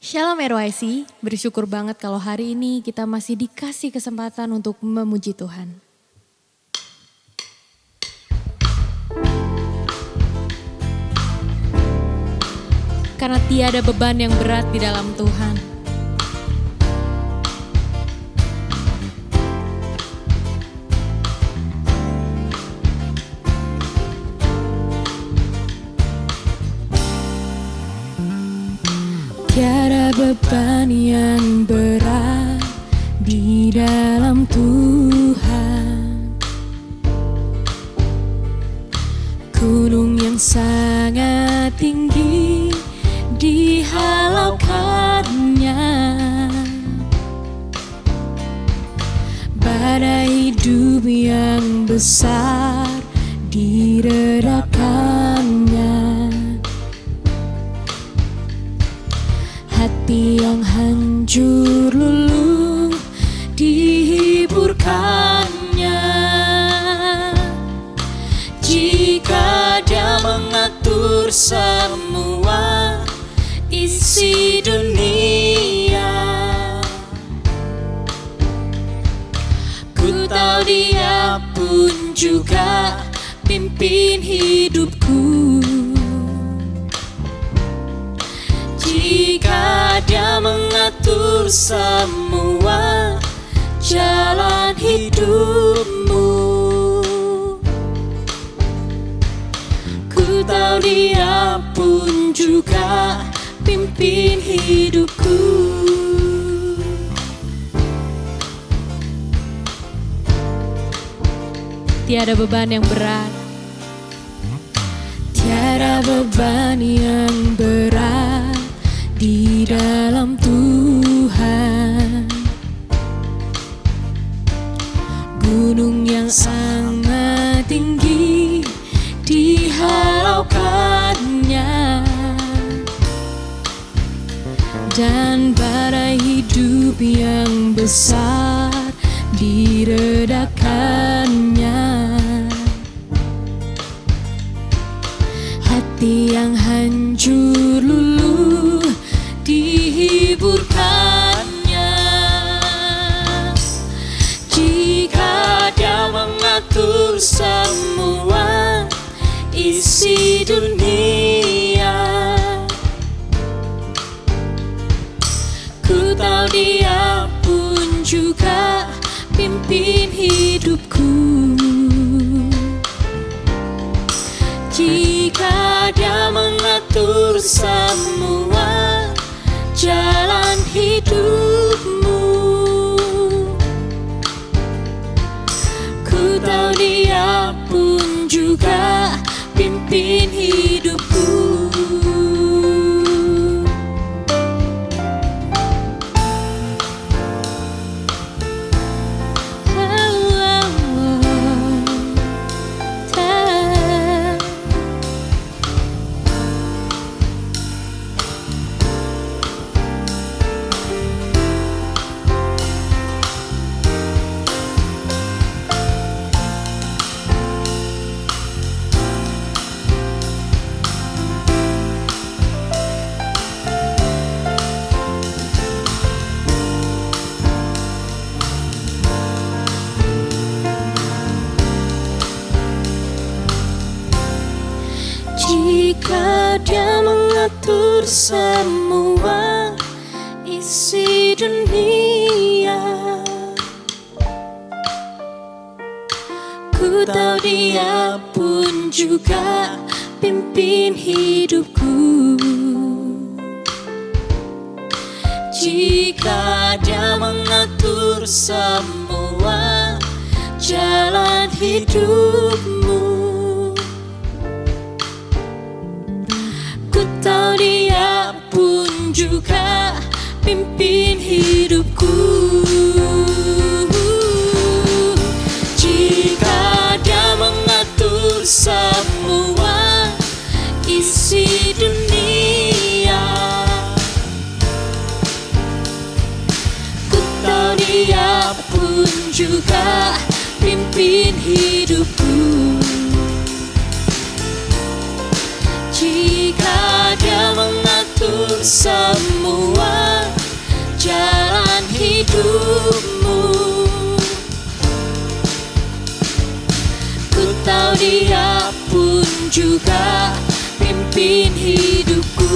Shalom RYC, bersyukur banget kalau hari ini kita masih dikasih kesempatan untuk memuji Tuhan. Karena tiada beban yang berat di dalam Tuhan. Tiada beban yang berat di dalam Tuhan. Gunung yang sangat tinggi dihalaukannya, badai hidup yang besar diredakannya. Hati yang hancur luluh dihiburkannya. Jika Dia mengatur semua isi dunia, ku tahu Dia pun juga pimpin hidupku. Jika Dia mengatur semua jalan hidupmu, ku tahu Dia pun juga pimpin hidupku. Tiada beban yang berat, tiada beban yang berat di dalam Tuhan. Gunung yang sangat tinggi dihalaukannya, dan badai hidup yang besar diredakannya. Hati yang hancur luluh dihiburkannya. Jika Dia mengatur semua isi dunia, ku tahu Dia pun juga pimpin hidupku. Jika Dia mengatur semua jalan hidupmu, ku tahu Dia pun juga pimpin hidupku. Jika Dia mengatur semua isi dunia, ku tahu Dia pun juga pimpin hidupku. Jika Dia mengatur semua jalan hidupmu, tahu Dia pun juga pimpin hidupku. Jika Dia mengatur semua isi dunia, ku tahu Dia pun juga pimpin hidupku. Jika Dia mengatur semua Dia pun juga pimpin hidupku.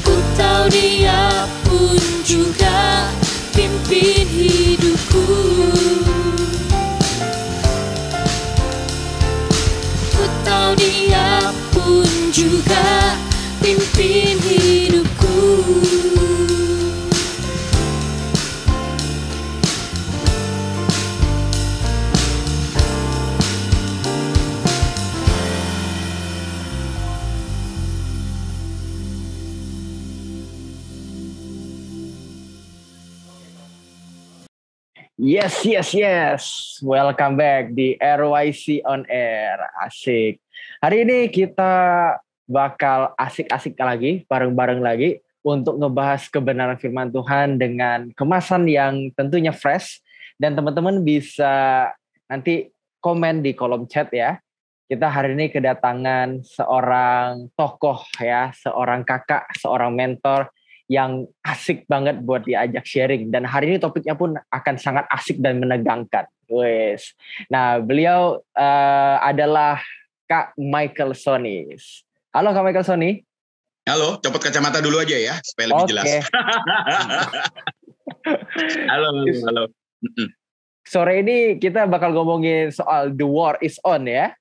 Ku tahu Dia pun juga pimpin hidupku. Ku tahu Dia pun juga pimpin hidupku. Yes. Welcome back di RYC On Air. Asik. Hari ini kita bakal asik-asik lagi, bareng-bareng lagi untuk ngebahas kebenaran firman Tuhan dengan kemasan yang tentunya fresh. Dan teman-teman bisa nanti komen di kolom chat ya. Kita hari ini kedatangan seorang tokoh ya, seorang kakak, seorang mentor yang asik banget buat diajak sharing. Dan hari ini topiknya pun akan sangat asik dan menegangkan. Wes. Nah, beliau adalah Kak Michael Sony. Halo Kak Michael Sony. Halo, copot kacamata dulu aja ya, supaya lebih jelas. Halo. Sore ini kita bakal ngomongin soal The War is On ya.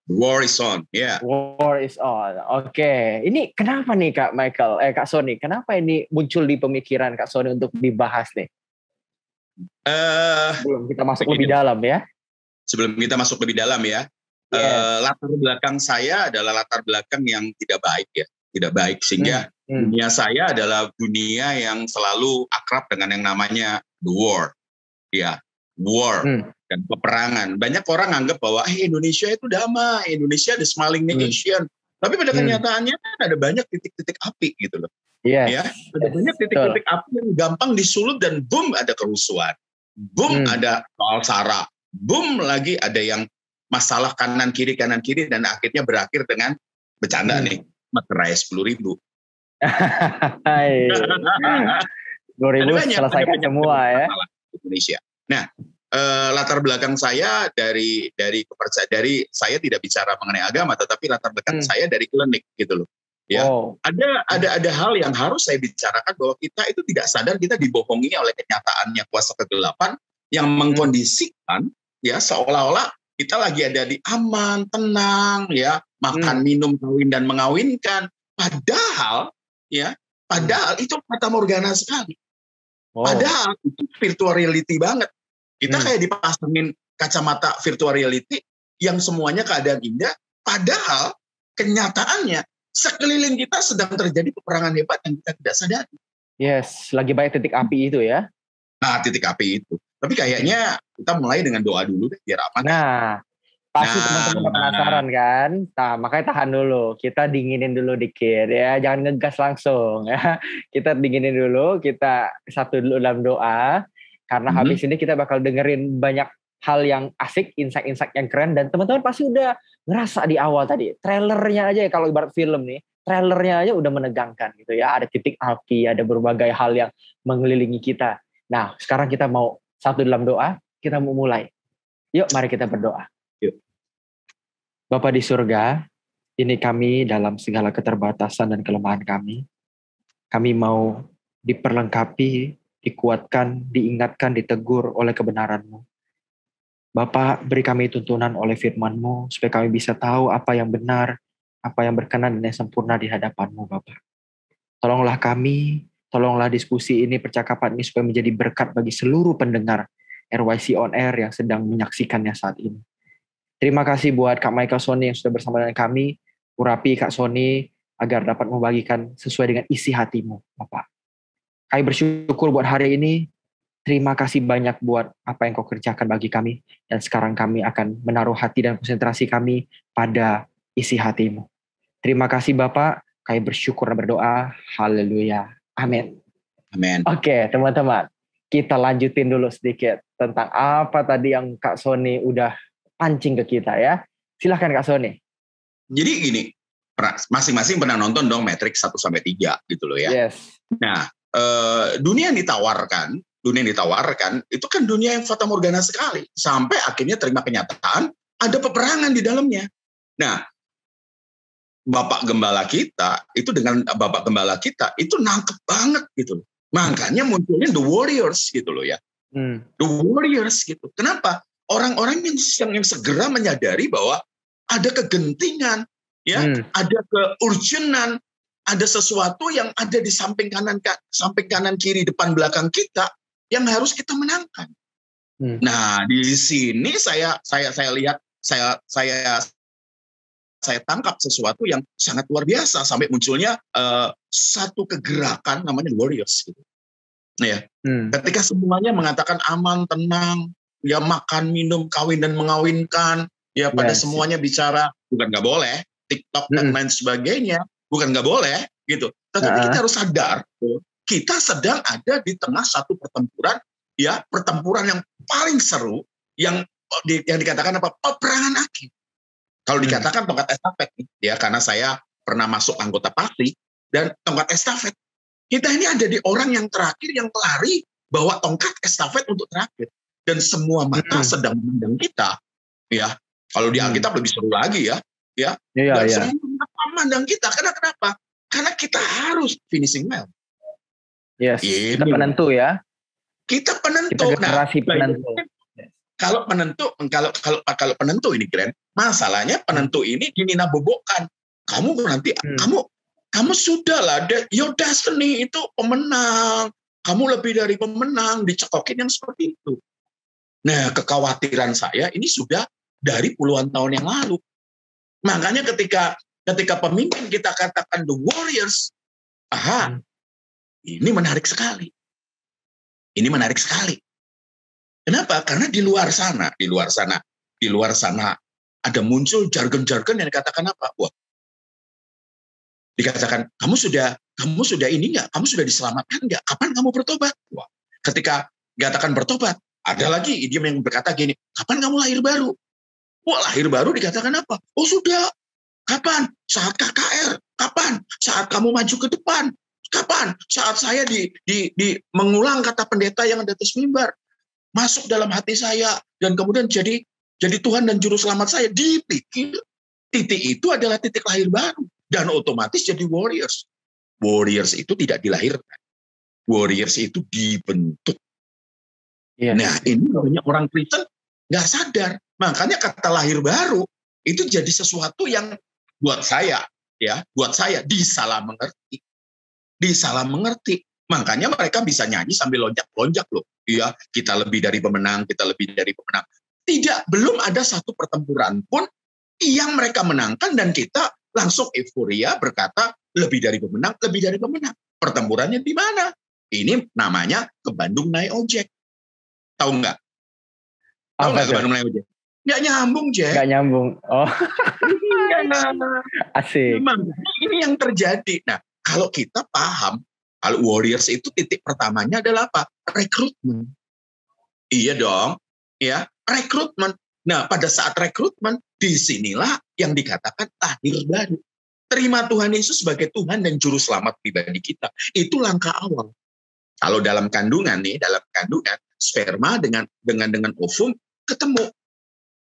The War is On, ya. Yeah. War is On. Oke. Ini kenapa nih Kak Michael, Kak Sony? Kenapa ini muncul di pemikiran Kak Sony untuk dibahas nih? Sebelum kita masuk lebih dalam ya. Sebelum kita masuk lebih dalam ya. Yes. Latar belakang saya adalah latar belakang yang tidak baik ya. Tidak baik sehingga dunia saya adalah dunia yang selalu akrab dengan yang namanya the war. Ya, war. Dan peperangan. Banyak orang anggap bahwa Indonesia itu damai, Indonesia the smiling nation. Tapi pada kenyataannya ada banyak titik-titik api gitu loh. Yes. Ya, ada banyak titik-titik api yang gampang disulut dan boom ada kerusuhan. Boom ada soal sara. Boom lagi ada yang masalah kanan kiri dan akhirnya berakhir dengan bercanda nih, materai 10.000. 10.000 selesaikan semua ya. Indonesia. Nah, latar belakang saya dari saya tidak bicara mengenai agama, tetapi latar belakang saya dari klinik gitu loh. Ya, ada hal yang harus saya bicarakan bahwa kita itu tidak sadar kita dibohongi oleh kenyataannya kuasa kegelapan yang mengkondisikan ya seolah-olah kita lagi ada di aman, tenang, ya makan, minum, kawin dan mengawinkan. Padahal itu fata morgana sekali. Padahal itu virtual reality banget. Kita kayak dipasangin kacamata virtual reality yang semuanya keadaan indah, padahal kenyataannya sekeliling kita sedang terjadi peperangan hebat yang kita tidak sadari. Yes, lagi banyak titik api itu ya. Nah, titik api itu. Tapi kayaknya kita mulai dengan doa dulu deh, biar aman. Nah, pasti teman-teman penasaran kan? Nah, makanya tahan dulu. Kita dinginin dulu dikit ya. Jangan ngegas langsung ya. Kita dinginin dulu, kita satu dulu dalam doa. Karena habis ini kita bakal dengerin banyak hal yang asik, insight-insight yang keren. Dan teman-teman pasti udah ngerasa di awal tadi. Trailernya aja ya, kalau ibarat film nih. Trailernya aja udah menegangkan gitu ya. Ada titik api, ada berbagai hal yang mengelilingi kita. Nah, sekarang kita mau satu dalam doa, kita mau mulai. Yuk, mari kita berdoa. Yuk. Bapa di surga, ini kami dalam segala keterbatasan dan kelemahan kami. Kami mau diperlengkapi, dikuatkan, diingatkan, ditegur oleh kebenaran-Mu. Bapak, beri kami tuntunan oleh firman-Mu, supaya kami bisa tahu apa yang benar, apa yang berkenan dan yang sempurna di hadapan-Mu, Bapak. Tolonglah kami, tolonglah diskusi ini, percakapan ini, supaya menjadi berkat bagi seluruh pendengar RYC On Air yang sedang menyaksikannya saat ini. Terima kasih buat Kak Michael Sony yang sudah bersama dengan kami, urapi Kak Sony, agar dapat membagikan sesuai dengan isi hati-Mu, Bapak. Kami bersyukur buat hari ini. Terima kasih banyak buat apa yang Kau kerjakan bagi kami. Dan sekarang kami akan menaruh hati dan konsentrasi kami pada isi hati-Mu. Terima kasih Bapak. Kami bersyukur dan berdoa. Haleluya. Amin. Amin. Oke teman-teman. Kita lanjutin dulu sedikit tentang apa tadi yang Kak Sony udah pancing ke kita ya. Silahkan Kak Sony. Jadi gini, masing-masing pernah nonton dong Matrix 1-3 gitu loh ya. Yes. Nah, dunia yang ditawarkan dunia yang ditawarkan itu kan dunia yang fata morgana sekali. Sampai akhirnya terima kenyataan ada peperangan di dalamnya. Nah, Bapak Gembala kita itu nangkep banget gitu. Makanya munculnya The Warriors gitu loh ya. The Warriors gitu. Kenapa? Orang-orang yang segera menyadari bahwa ada kegentingan, ya, ada keurgenan, ada sesuatu yang ada di samping kanan kiri depan belakang kita yang harus kita menangkan. Nah, di sini saya lihat saya tangkap sesuatu yang sangat luar biasa sampai munculnya satu kegerakan namanya Warriors gitu. Ya. Ketika semuanya mengatakan aman, tenang, ya makan, minum, kawin dan mengawinkan, ya pada semuanya bicara bukan nggak boleh, TikTok dan lain sebagainya, bukan nggak boleh gitu. Tetapi kita harus sadar, kita sedang ada di tengah satu pertempuran, ya pertempuran yang paling seru, yang dikatakan apa? Peperangan akhir. Kalau dikatakan tongkat estafet, ya karena saya pernah masuk anggota parti dan tongkat estafet, kita ini ada di orang yang terakhir yang lari bawa tongkat estafet untuk terakhir dan semua mata sedang memandang kita, ya. Kalau di Alkitab lebih seru lagi ya, dan semua mata memandang kita. Kenapa? Karena kita harus finishing well. Yes, kita penentu ya. Kita penentu. Kita generasi penentu. Kalau penentu ini keren, masalahnya penentu ini dinabobokkan. Kamu nanti kamu sudahlah, your destiny itu pemenang. Kamu lebih dari pemenang, dicekokin yang seperti itu. Nah, kekhawatiran saya ini sudah dari puluhan tahun yang lalu. Makanya ketika pemimpin kita katakan the Warriors, ini menarik sekali. Ini menarik sekali. Kenapa? Karena di luar sana ada muncul jargon-jargon yang dikatakan apa? Wah, dikatakan kamu sudah ini nggak? Kamu sudah diselamatkan nggak? Kapan kamu bertobat? Wah, ketika dikatakan bertobat, ada lagi idiom yang berkata gini, kapan kamu lahir baru? Wah, lahir baru dikatakan apa? Oh sudah. Kapan? Saat KKR. Kapan? Saat kamu maju ke depan. Kapan? Saat saya di mengulang kata pendeta yang ada atas mimbar. Masuk dalam hati saya dan kemudian jadi Tuhan dan juru selamat saya. Dipikir titik itu adalah titik lahir baru dan otomatis jadi warriors. Warriors itu tidak dilahirkan. Warriors itu dibentuk. Yes. Nah, ini banyak orang Kristen nggak sadar. Makanya kata lahir baru itu jadi sesuatu yang buat saya disalah mengerti. Disalah mengerti. Makanya mereka bisa nyanyi sambil lonjak-lonjak loh. Iya, kita lebih dari pemenang, kita lebih dari pemenang. Belum ada satu pertempuran pun yang mereka menangkan dan kita langsung euforia berkata lebih dari pemenang, lebih dari pemenang. Pertempurannya di mana? Ini namanya ke Bandung naik ojek. Tahu nggak? Tahu nggak ke Bandung naik ojek? Nggak nyambung, Jack. Nggak nyambung. Oh. Asik. Memang ini yang terjadi. Nah, kalau kita paham, kalau Warriors itu titik pertamanya adalah apa? Rekrutmen. Iya dong, ya, rekrutmen. Nah, pada saat rekrutmen, disinilah yang dikatakan lahir baru. Terima Tuhan Yesus sebagai Tuhan dan Juru Selamat pribadi kita. Itu langkah awal. Kalau dalam kandungan, sperma dengan ovum ketemu.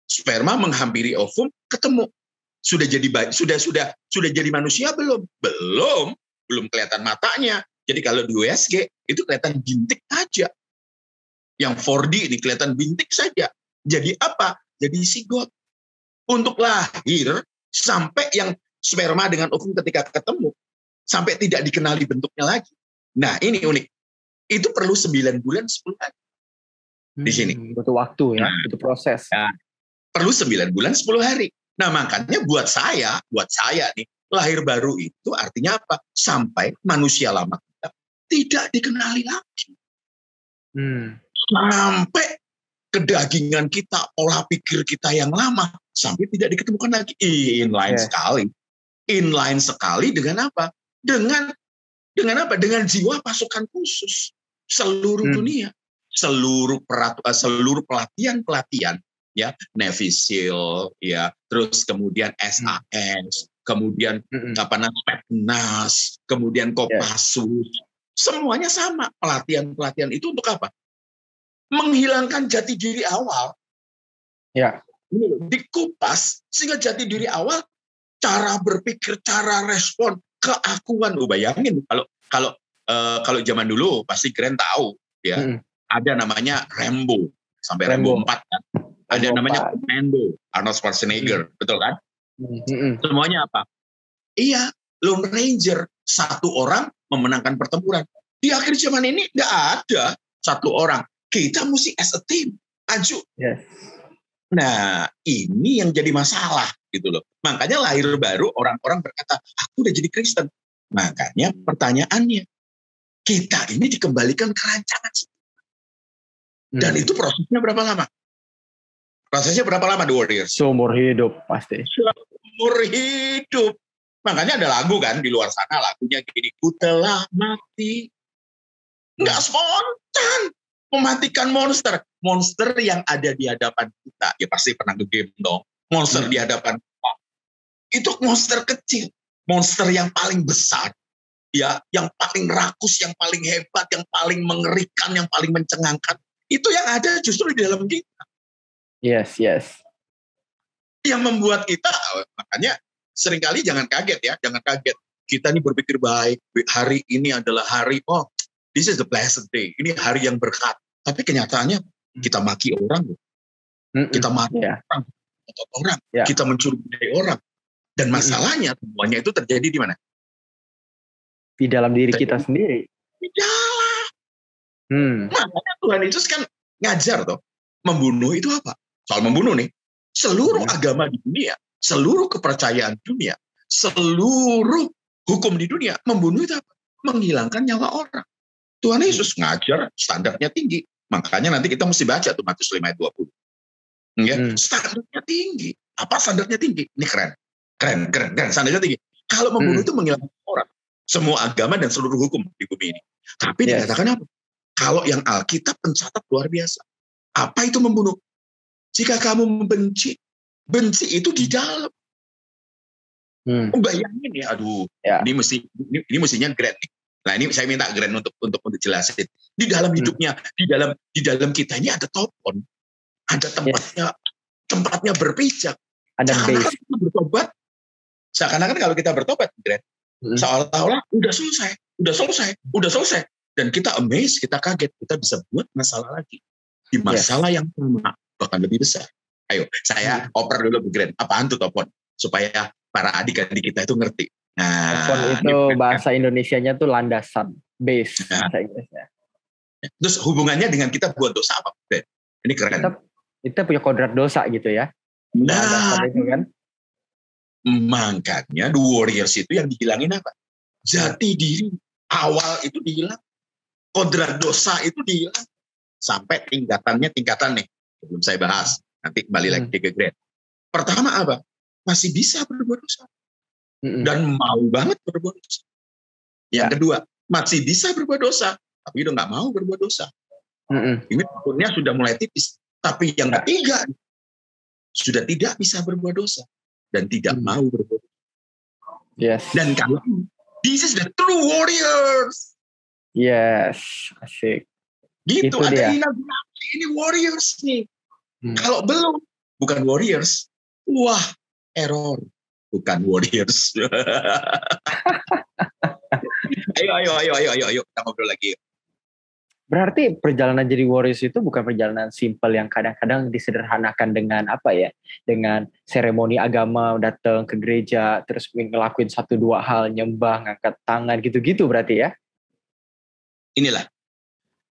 Sperma menghampiri ovum ketemu. Sudah jadi manusia belum? Belum kelihatan matanya. Jadi kalau di USG itu kelihatan bintik aja. Yang 4D ini kelihatan bintik saja. Jadi apa? Jadi zigot. Untuk lahir sampai yang sperma dengan ovum ketika ketemu sampai tidak dikenali bentuknya lagi. Nah, ini unik. Itu perlu 9 bulan 10 hari. Di sini. Butuh waktu ya, butuh proses. Nah, perlu 9 bulan 10 hari. Nah, makanya buat saya nih, lahir baru itu artinya apa? Sampai manusia lama kita tidak dikenali lagi. Sampai kedagingan kita, pola pikir kita yang lama, sampai tidak diketemukan lagi. Inline sekali. Inline sekali dengan apa? Dengan apa? Dengan jiwa pasukan khusus seluruh dunia. Seluruh pelatihan, ya, Navy SEAL, ya, terus kemudian SAS, kemudian Pepnas, kemudian Kopassus, semuanya sama. Pelatihan itu untuk apa? menghilangkan jati diri awal. Ya. Dikupas sehingga jati diri awal, cara berpikir, cara respon, keakuan. Bayangin kalau zaman dulu pasti Grand tahu ya. Ada namanya Rambo sampai Rambo 4 kan. Ada namanya Commando, Arnold Schwarzenegger, betul kan? Semuanya apa? Iya, Lone Ranger, satu orang memenangkan pertempuran. Di akhir zaman ini nggak ada satu orang. Kita mesti as a team, maju. Yes. Nah, ini yang jadi masalah gitu loh. Makanya lahir baru orang-orang berkata, aku udah jadi Kristen. Makanya pertanyaannya, kita ini dikembalikan ke rancangan. Dan itu prosesnya berapa lama? Prosesnya berapa lama The Warriors? Seumur hidup pasti. Seumur hidup. Makanya ada lagu kan di luar sana, lagunya gini, ku telah mati. Nggak spontan mematikan monster. Monster yang ada di hadapan kita. Ya pasti pernah nge-game dong. Monster di hadapan kita. Itu monster kecil. Monster yang paling besar. Ya, yang paling rakus, yang paling hebat, yang paling mengerikan, yang paling mencengangkan. Itu yang ada justru di dalam kita. Yes. Yang membuat kita, makanya seringkali jangan kaget ya, jangan kaget. Kita ini berpikir baik, hari ini adalah hari, this is the blessed day, ini hari yang berkat. Tapi kenyataannya kita maki orang, kita mati orang, kita mencurigai orang. Dan masalahnya semuanya itu terjadi di mana? Di dalam diri kita sendiri. Di dalam. Makanya Tuhan Yesus kan ngajar toh, membunuh itu apa? Soal membunuh nih, seluruh agama di dunia, seluruh kepercayaan dunia, seluruh hukum di dunia, membunuh itu apa? Menghilangkan nyawa orang. Tuhan Yesus ngajar standarnya tinggi. Makanya nanti kita mesti baca tuh Matius 5 ayat 20. Ya, standarnya tinggi. Apa standarnya tinggi? Ini keren. Standarnya tinggi. Kalau membunuh itu menghilangkan orang. Semua agama dan seluruh hukum di bumi ini. Tapi dikatakan apa? Kalau yang Alkitab pencatat luar biasa. Apa itu membunuh? Jika kamu membenci, benci itu di dalam. Bayangin ya, ini mestinya Grand. Nah ini saya minta Grand untuk jelasin. Di dalam hidupnya, di dalam kita ini ada topon, ada tempatnya berpijak. Ada base. Kita bertobat. Seakan-akan kalau kita bertobat, Grand, seolah-olah udah selesai. Dan kita amazed, kita kaget, kita bisa buat masalah lagi. Di masalah yang sama, bahkan lebih besar. Ayo, saya oper dulu Grand. Apaan tuh topon? Supaya para adik-adik kita itu ngerti. Nah, topon itu bahasa Indonesianya tuh landasan, base bahasa Inggrisnya. Terus hubungannya dengan kita buat dosa apa? Ini keren. Kita punya kodrat dosa gitu ya. Nah, itu kan. Makanya The Warriors itu yang dihilangin apa? Jati diri awal itu dihilang. Kodrat dosa itu dihilang. Sampai tingkatan nih. Belum saya bahas. Nanti kembali lagi ke Grand. Pertama apa? Masih bisa berbuat dosa. Dan mau banget berbuat dosa. Yang kedua, masih bisa berbuat dosa. Tapi udah gak mau berbuat dosa. Ini akunnya sudah mulai tipis. Tapi yang ketiga, sudah tidak bisa berbuat dosa. Dan tidak mau berbuat dosa. Yes. Dan kalau this is the true warriors. Yes, asik. Gitu, ada inaugurasi, ini warriors nih. Kalau belum, bukan warriors. Wah, error. Bukan warriors. Ayo, kita ngobrol lagi. Berarti perjalanan jadi warriors itu bukan perjalanan simpel yang kadang-kadang disederhanakan dengan apa ya? Dengan seremoni agama, datang ke gereja, terus ngelakuin 1-2 hal, nyembah, ngangkat tangan, gitu-gitu berarti ya? Inilah.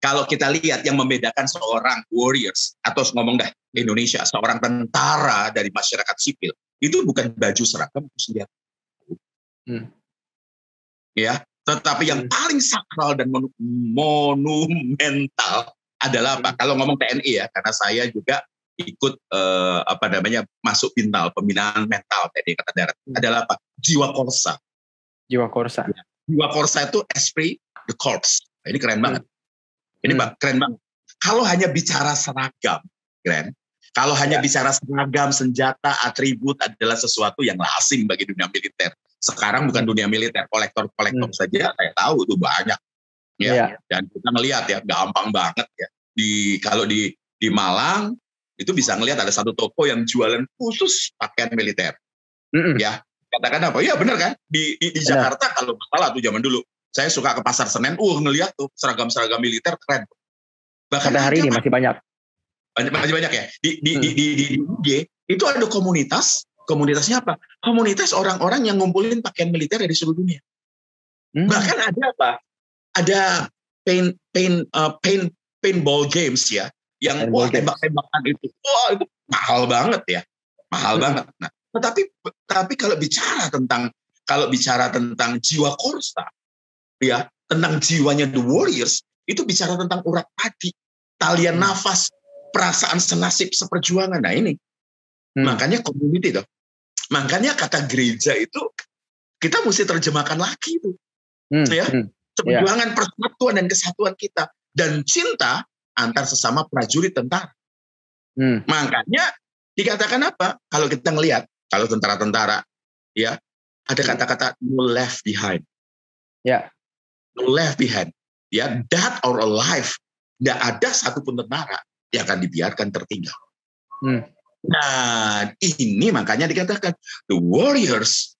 Kalau kita lihat yang membedakan seorang warriors, atau ngomong dah Indonesia, seorang tentara dari masyarakat sipil, itu bukan baju seragam, itu senjata. Ya, tetapi yang paling sakral dan monumental adalah apa? Kalau ngomong TNI ya, karena saya juga ikut masuk Bintal, pembinaan mental TNI Angkatan Darat. Adalah apa? Jiwa Korsa. Jiwa Korsa. Ya. Jiwa Korsa itu esprit de corps. Ini keren banget. Ini keren banget. Kalau hanya bicara seragam, keren. Kalau hanya bicara seragam, senjata, atribut adalah sesuatu yang lazim bagi dunia militer. Sekarang bukan dunia militer, kolektor saja saya tahu itu banyak. Ya. Dan kita melihat ya, gampang banget ya. kalau di Malang itu bisa ngelihat ada satu toko yang jualan khusus pakaian militer. Ya, katakan apa? Ya benar kan? Di Jakarta kalau masalah tuh zaman dulu. Saya suka ke Pasar Senen, ngelihat tuh seragam-seragam militer keren. Bahkan hari ini masih banyak. Masih banyak ya. Di IG itu ada komunitasnya apa? Komunitas orang-orang yang ngumpulin pakaian militer dari seluruh dunia. Bahkan ada apa? Ada paintball games ya, yang tembak-tembakan itu. Itu mahal banget ya. Mahal banget. Nah, tapi kalau bicara tentang jiwa Korsa, ya, tentang jiwanya The Warriors, itu bicara tentang urat padi, talian nafas, perasaan senasib seperjuangan. Nah ini, makanya community tuh. Makanya kata gereja itu kita mesti terjemahkan lagi itu, ya, perjuangan persatuan dan kesatuan kita dan cinta antar sesama prajurit tentara. Makanya dikatakan apa? Kalau kita ngelihat, kalau tentara-tentara, ya, ada kata-kata no left behind. Ya. No left behind. Ya, dead or alive. Nggak ada satupun tentara yang akan dibiarkan tertinggal. Nah, ini makanya dikatakan the warriors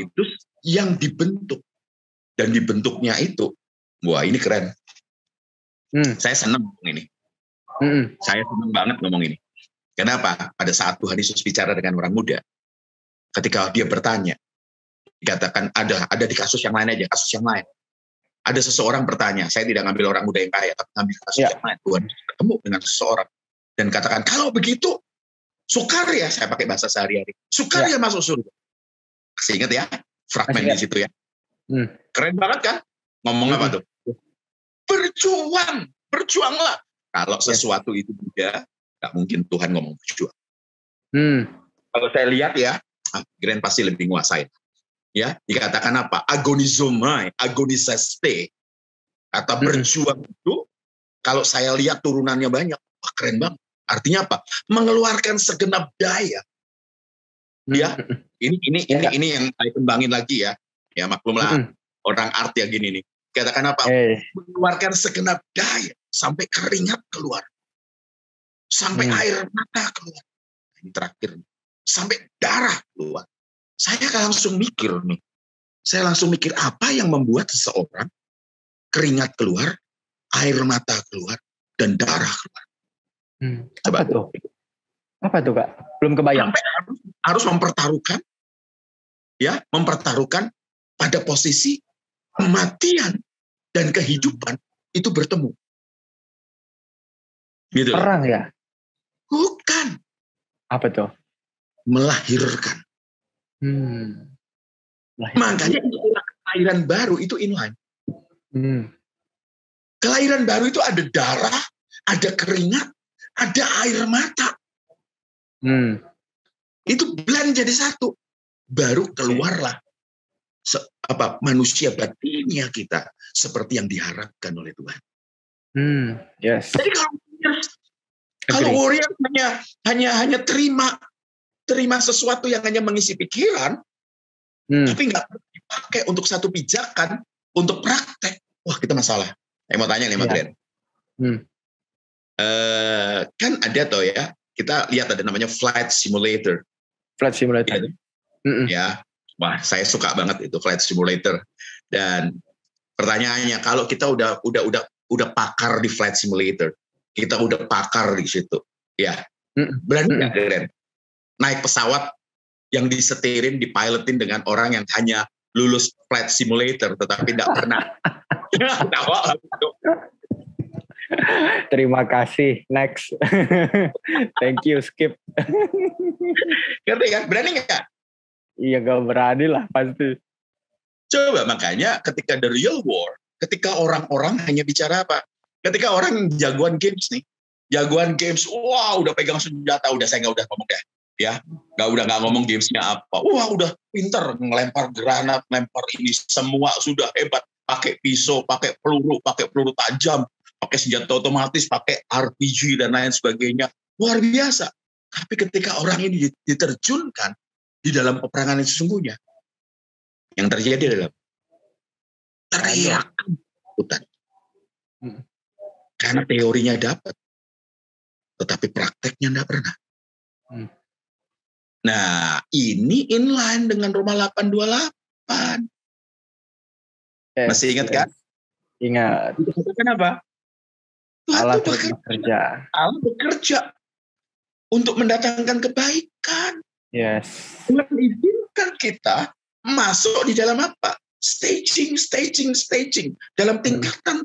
itu yang dibentuk, dan dibentuknya itu, wah ini keren. Saya senang ngomong ini. Saya senang banget ngomong ini. Kenapa? Pada saat Tuhan Yesus bicara dengan orang muda, ketika dia bertanya, dikatakan ada di kasus yang lain aja, kasus yang lain. Ada seseorang bertanya, saya tidak ngambil orang muda yang kaya, tapi ngambil kasus yang lain. Tuhan ketemu dengan seseorang dan katakan, kalau begitu, sukar ya, saya pakai bahasa sehari-hari, sukar ya masuk surga. Masih ingat ya, fragmen di situ ya. Keren banget kan? Ngomong apa tuh? Berjuanglah. Kalau sesuatu itu mudah, nggak mungkin Tuhan ngomong berjuang. Kalau saya lihat ya, Gren pasti lebih nguasain. Ya, dikatakan apa? Agonizomai, agoniseste, atau berjuang itu, kalau saya lihat turunannya banyak, wah keren banget. Artinya apa? Mengeluarkan segenap daya. Ya, ini yang saya kembangin lagi ya. Ya maklumlah, orang art ya gini nih. Katakan apa? Mengeluarkan segenap daya sampai keringat keluar, sampai air mata keluar. Ini terakhir, sampai darah keluar. Saya langsung mikir nih. Saya langsung mikir apa yang membuat seseorang keringat keluar, air mata keluar, dan darah keluar. Coba tuh. Apa tuh Kak? Belum kebayang. Sampai harus mempertaruhkan pada posisi kematian dan kehidupan itu bertemu. Gitu. Perang ya? Bukan. Apa tuh? Melahirkan. Makanya kelahiran baru itu inline. Kelahiran baru itu ada darah, ada keringat, ada air mata. Itu blend jadi satu. Baru keluarlah manusia batinnya kita seperti yang diharapkan oleh Tuhan. Yes. Jadi kalau warrior hanya terima sesuatu yang hanya mengisi pikiran, tapi nggak dipakai untuk satu pijakan, untuk praktek, wah kita masalah. Saya mau tanya nih Mas Gren. Kan ada tuh ya, kita lihat ada namanya flight simulator. Flight simulator. Ya, wah saya suka banget itu flight simulator. Dan pertanyaannya, kalau kita udah pakar di flight simulator, kita udah pakar di situ, ya berani nggak Gren naik pesawat yang disetirin, dipilotin dengan orang yang hanya lulus flight simulator tetapi tidak pernah. Terima kasih, next. Thank you, skip. Ngerti kan? Berani nggak? Iya, gak berani lah pasti. Coba, makanya ketika the real war, ketika orang-orang hanya bicara apa? Ketika orang jagoan games nih, wah udah pegang senjata, saya nggak ngomong deh. Ya, nggak ngomong gamesnya apa. Wah, udah pinter ngelempar granat, lempar ini semua sudah hebat. Pakai pisau, pakai peluru tajam, pakai senjata otomatis, pakai RPG dan lain sebagainya. Luar biasa. Tapi ketika orang ini diterjunkan di dalam peperangan yang sesungguhnya, yang terjadi adalah teriakan hutan. Karena teorinya dapat, tetapi prakteknya enggak pernah. Nah, ini inline dengan Roma 8:28. Masih ingat kan? Ingat. Kenapa? Allah bekerja. Allah bekerja untuk mendatangkan kebaikan. Yes. Mengizinkan kita masuk di dalam apa? Staging. Dalam tingkatan.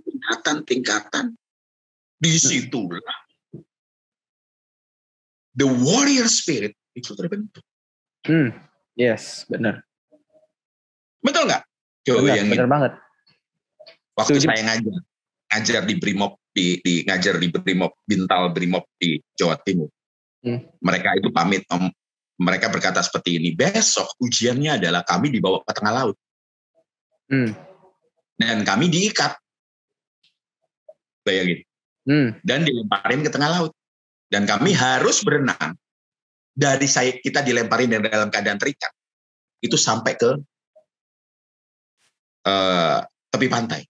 Disitulah the warrior spirit itu terbentuk. Yes, benar. Betul nggak? Benar banget. Waktu saya ngajar di Brimob, ngajar di Brimob, Bintal Brimob di Jawa Timur. Mereka itu pamit, mereka berkata seperti ini, besok ujiannya adalah kami dibawa ke tengah laut. Dan kami diikat. Bayangin. Dan dilemparin ke tengah laut. Dan kami harus berenang. Dari kita dilemparin dalam keadaan terikat. Itu sampai ke tepi pantai.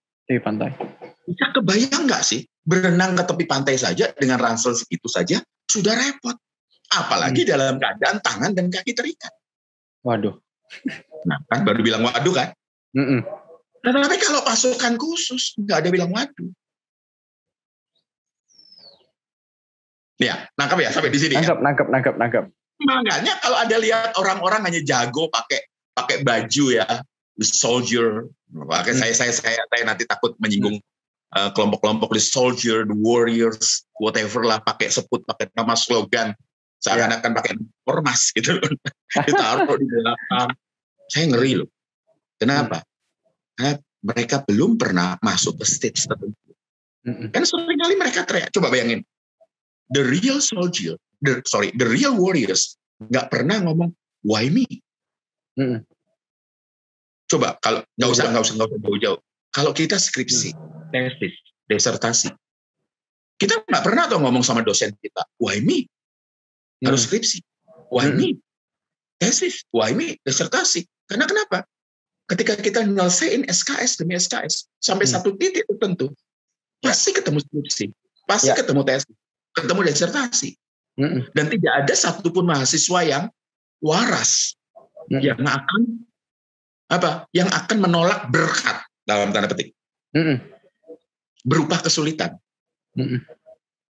Bisa kebayang nggak sih? Berenang ke tepi pantai saja dengan ransel segitu saja sudah repot. Apalagi dalam keadaan tangan dan kaki terikat. Waduh. Nah, kan baru bilang waduh kan? Tapi kalau pasukan khusus nggak ada bilang waduh. Ya, nangkap ya sampai di sini. Nangkap. Makanya kalau ada lihat orang-orang hanya jago pakai baju ya, the soldier. Makanya saya nanti takut menyinggung kelompok-kelompok the soldier, the warriors, whatever lah, pakai sebut, pakai nama slogan, seakan-akan pakai ormas gitu, ditaruh di belakang. Saya ngeri loh. Kenapa? Karena mereka belum pernah masuk ke stage tertentu. Kan seringkali mereka teriak. Coba bayangin, the real soldier, the real warriors nggak pernah ngomong why me. Coba kalau nggak usah jauh-jauh. Kalau kita skripsi, tesis, disertasi, kita nggak pernah tuh ngomong sama dosen kita, why me? Harus skripsi, why me? Tesis, why me? Disertasi. Karena kenapa? Ketika kita nyelesain SKS demi SKS sampai satu titik tertentu, pasti ketemu skripsi, pasti ketemu tesis, ketemu disertasi, dan tidak ada satupun mahasiswa yang waras yang akan menolak berkat dalam tanda petik berupa kesulitan.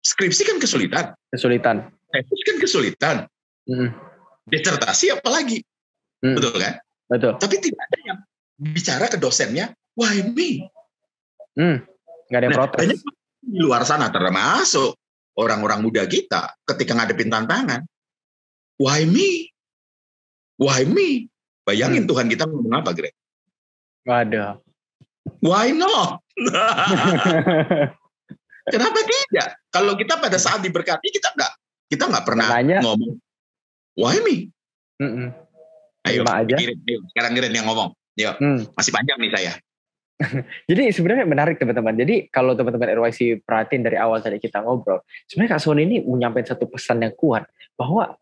Skripsi kan kesulitan, tesis kan kesulitan, disertasi apalagi, betul kan? Betul. Tapi tidak ada yang bicara ke dosennya, why me? Nggak ada yang protes. Di luar sana termasuk orang-orang muda kita ketika ngadepin tantangan, why me? Why me? Bayangin Tuhan kita ngomong apa, Greg? Waduh. Why not? Kenapa tidak? Kalau kita pada saat diberkati kita nggak pernah ngomong why me? Ayo, sekarang Giren yang ngomong. Yuk, masih panjang nih saya. Jadi sebenarnya menarik teman-teman. Jadi kalau teman-teman RYC perhatiin dari awal tadi kita ngobrol, sebenarnya Kak Sony ini menyampaikan satu pesan yang kuat bahwa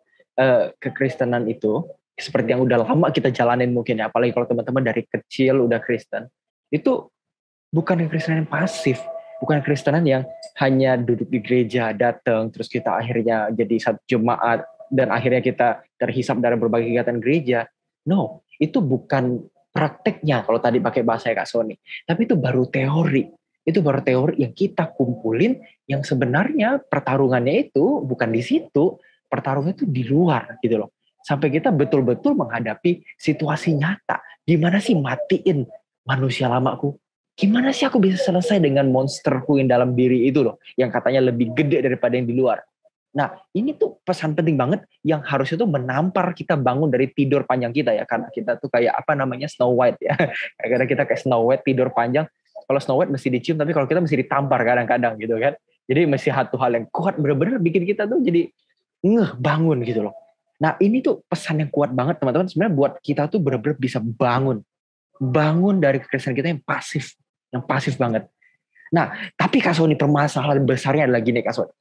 kekristenan itu seperti yang udah lama kita jalanin mungkin ya, apalagi kalau teman-teman dari kecil udah Kristen, itu bukan kekristenan yang pasif, bukan kekristenan yang hanya duduk di gereja, datang, terus kita akhirnya jadi satu jemaat, dan akhirnya kita terhisap dalam berbagai kegiatan gereja. No, itu bukan prakteknya kalau tadi pakai bahasa Kak Sony. Tapi itu baru teori. Itu baru teori yang kita kumpulin, yang sebenarnya pertarungannya itu bukan di situ, pertarungannya itu di luar gitu loh. Sampai kita betul-betul menghadapi situasi nyata. Gimana sih matiin manusia lamaku? Gimana sih aku bisa selesai dengan monsterku yang dalam diri itu loh, yang katanya lebih gede daripada yang di luar. Nah, ini tuh pesan penting banget yang harusnya tuh menampar kita bangun dari tidur panjang kita ya, karena kita tuh kayak Snow White ya. Karena kita kayak Snow White tidur panjang. Kalau Snow White mesti dicium, tapi kalau kita mesti ditampar kadang-kadang gitu kan. Jadi mesti satu hal yang kuat bener-bener bikin kita tuh jadi bangun gitu loh. Nah, ini tuh pesan yang kuat banget teman-teman, sebenarnya buat kita tuh bener-bener bisa bangun dari kekristenan kita yang pasif banget. Nah, tapi Kak Sony, permasalahan besarnya adalah gini Kak Sony.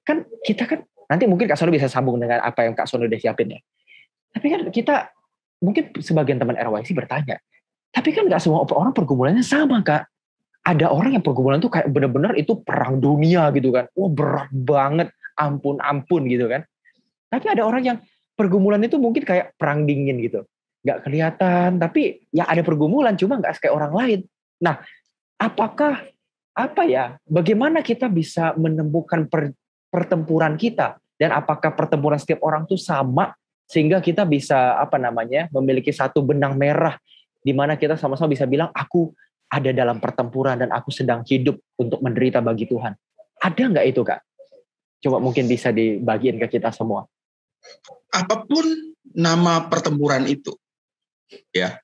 Kan kita kan, nanti mungkin Kak Sony bisa sambung dengan apa yang Kak Sony udah siapin ya. Tapi kan kita, mungkin sebagian teman RYC bertanya, tapi kan gak semua orang pergumulannya sama Kak. ada orang yang pergumulan tuh kayak bener-bener itu perang dunia gitu kan. Wah, berat banget, ampun gitu kan. Tapi ada orang yang pergumulan itu mungkin kayak perang dingin gitu. Nggak kelihatan, tapi ya ada pergumulan, cuma nggak kayak orang lain. Nah, apakah, bagaimana kita bisa menemukan pertempuran kita? Dan apakah pertempuran setiap orang tuh sama? Sehingga kita bisa, memiliki satu benang merah, di mana kita sama-sama bisa bilang, aku ada dalam pertempuran dan aku sedang hidup untuk menderita bagi Tuhan. Ada nggak itu, Kak? Coba mungkin bisa dibagiin ke kita semua. Apapun nama pertempuran itu, ya,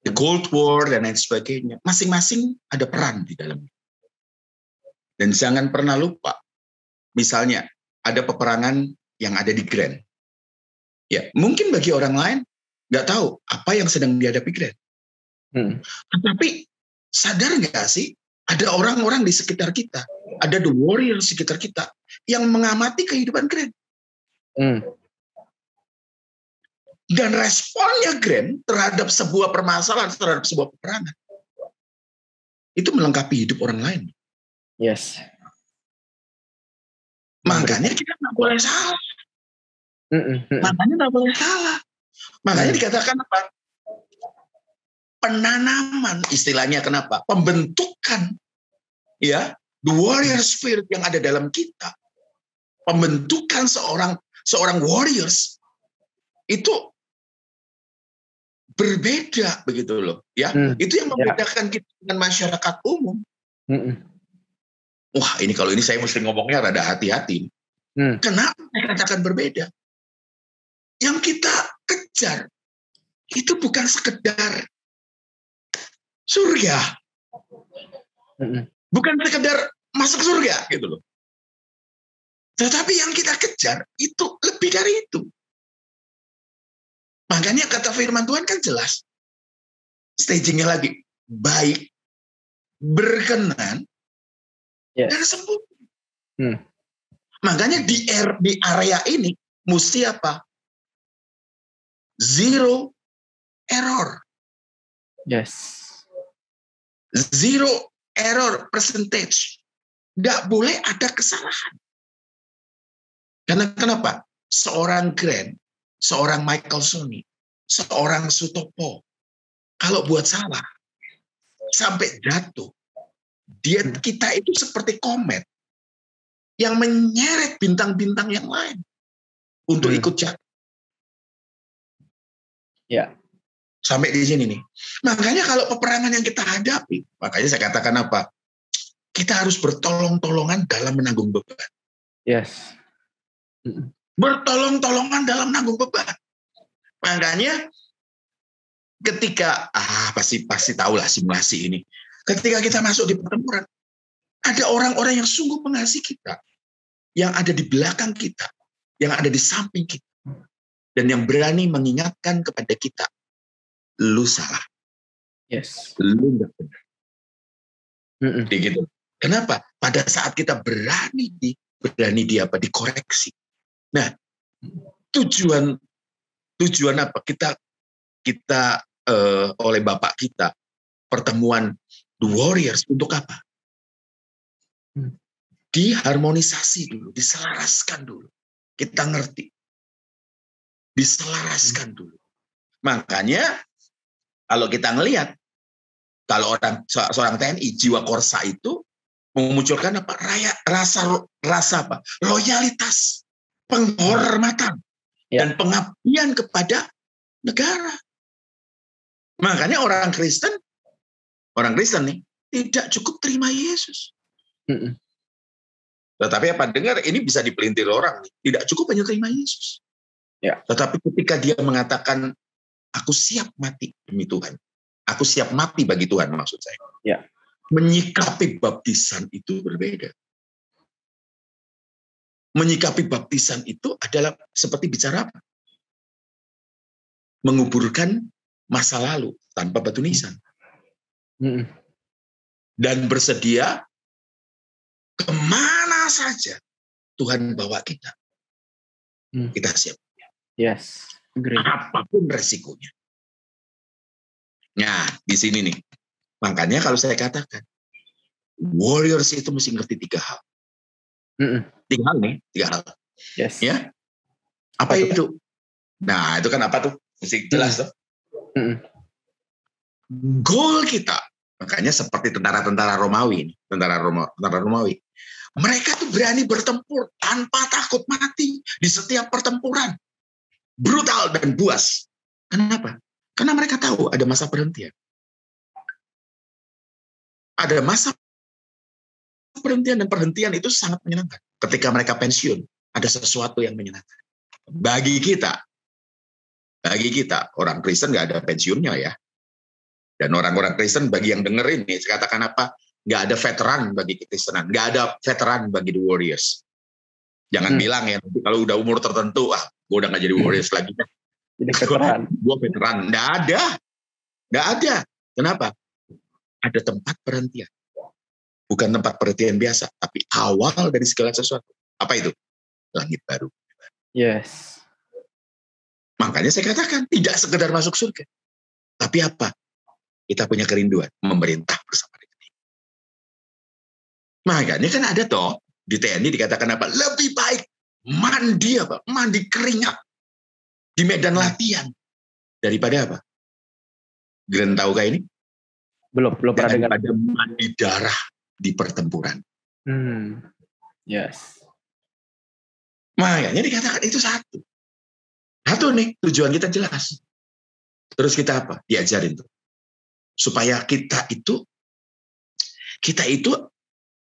the Cold War dan lain sebagainya, masing-masing ada peran di dalamnya. Dan jangan pernah lupa, misalnya ada peperangan yang ada di Grand. Ya, mungkin bagi orang lain nggak tahu apa yang sedang dihadapi Grand. Tapi sadar nggak sih, ada orang-orang di sekitar kita, ada the warrior di sekitar kita yang mengamati kehidupan Grand. Dan responnya Grand terhadap sebuah permasalahan, terhadap sebuah peperangan, itu melengkapi hidup orang lain. Yes. Makanya kita nggak boleh salah. Makanya nggak boleh salah. Makanya dikatakan apa? Penanaman, istilahnya kenapa? Pembentukan, ya, the warrior spirit yang ada dalam kita. Pembentukan seorang warriors itu berbeda begitu loh, ya. Itu yang membedakan kita dengan masyarakat umum. Wah, ini kalau ini saya mesti ngomongnya rada hati-hati. Kenapa saya katakan berbeda? Yang kita kejar itu bukan sekedar surga, bukan sekedar masuk surga gitu loh. Tetapi yang kita kejar itu lebih dari itu. Makanya kata firman Tuhan kan jelas. Stagingnya lagi baik, berkenan, dan sempurna. Makanya di area ini mesti apa? Zero error. Yes. Zero error percentage. Nggak boleh ada kesalahan. Karena kenapa? Seorang Grand, seorang Michael Sony, seorang Sutopo, kalau buat salah, sampai jatuh, kita itu seperti komet yang menyeret bintang-bintang yang lain untuk ikut jatuh. Ya. Sampai di sini nih. Makanya kalau peperangan yang kita hadapi, makanya saya katakan apa? Kita harus bertolong-tolongan dalam menanggung beban. Yes. Bertolong-tolongan dalam menanggung beban. Makanya ketika pasti tahulah simulasi ini. Ketika kita masuk di pertempuran, ada orang-orang yang sungguh mengasihi kita, yang ada di belakang kita, yang ada di samping kita, dan yang berani mengingatkan kepada kita, lu salah. Yes. Lu nggak benar. Gitu. Kenapa? Pada saat kita berani dikoreksi. Nah, tujuan apa? Kita oleh Bapak kita pertemuan The Warriors untuk apa? Diharmonisasi dulu, diselaraskan dulu. Kita ngerti. Diselaraskan dulu. Makanya kalau kita ngelihat, kalau seorang TNI, jiwa Korsa itu memunculkan apa? Rasa apa? Loyalitas, penghormatan, dan pengabdian kepada negara. Makanya orang Kristen nih tidak cukup terima Yesus. Tetapi apa dengar ini bisa dipelintir orang nih, tidak cukup hanya terima Yesus. Ya. Tetapi ketika dia mengatakan, aku siap mati demi Tuhan, aku siap mati bagi Tuhan, maksud saya. Ya. Menyikapi baptisan itu berbeda. Menyikapi baptisan itu adalah seperti bicara apa? Menguburkan masa lalu tanpa batu nisan. Dan bersedia kemana saja Tuhan bawa kita. Kita siap. Yes. Agree. Apapun resikonya. Nah, di sini nih. Makanya kalau saya katakan, Warriors itu mesti ngerti 3 hal. 3 hal nih, 3 hal. Yes. Ya. Apa itu? Nah, itu kan apa tuh? Mesti jelas tuh. Goal kita, makanya seperti tentara-tentara Romawi, tentara Romawi. Mereka tuh berani bertempur tanpa takut mati di setiap pertempuran. Brutal dan buas. Kenapa? Karena mereka tahu ada masa perhentian. Ada masa perhentian, dan perhentian itu sangat menyenangkan. Ketika mereka pensiun, ada sesuatu yang menyenangkan. Bagi kita, orang Kristen nggak ada pensiunnya ya. Dan orang-orang Kristen bagi yang dengerin nih, saya katakan apa? Nggak ada veteran bagi kekristenan, nggak ada veteran bagi the Warriors. Jangan bilang ya, kalau udah umur tertentu, gue udah nggak jadi Warriors lagi. Jadi veteran. Gue veteran, nggak ada. Kenapa? Ada tempat perhentian. Bukan tempat perhentian biasa, tapi awal dari segala sesuatu. Apa itu? Langit baru. Yes. Makanya saya katakan, tidak sekedar masuk surga. Tapi apa? Kita punya kerinduan memerintah bersama dengan Dia. Makanya kan ada toh, di TNI dikatakan apa? Lebih baik mandi keringat di medan latihan daripada apa? Glenn tahukah ini? Belum pernah dengar. Daripada mandi darah di pertempuran. Yes. Makanya dikatakan itu satu nih, tujuan kita jelas. Terus kita apa? Diajarin tuh. Supaya kita itu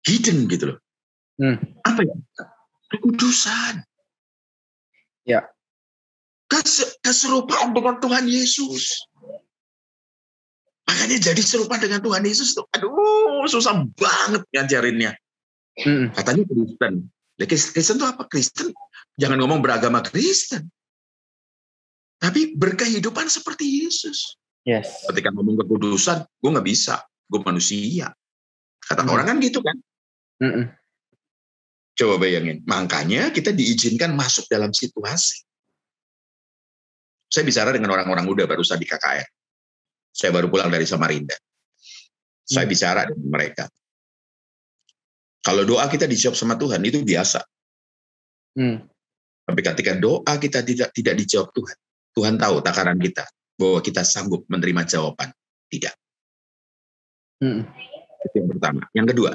hidden gitu loh. Apa ya? Kekudusan. Ya. Keserupaan dengan Tuhan Yesus. Makanya jadi serupa dengan Tuhan Yesus tuh, aduh susah banget ngajarinnya. Katanya Kristen. Kristen itu apa? Kristen, jangan ngomong beragama Kristen. Tapi berkehidupan seperti Yesus. Yes. Ketika ngomong kekudusan, gue nggak bisa. Gue manusia. Kata orang kan gitu kan. Coba bayangin. Makanya kita diizinkan masuk dalam situasi. Saya bicara dengan orang-orang muda barusan di KKR. Saya baru pulang dari Samarinda. Saya bicara dengan mereka. Kalau doa kita dijawab sama Tuhan, itu biasa. Tapi ketika doa kita tidak dijawab Tuhan, Tuhan tahu takaran kita, bahwa kita sanggup menerima jawaban. Tidak. Itu yang pertama. Yang kedua,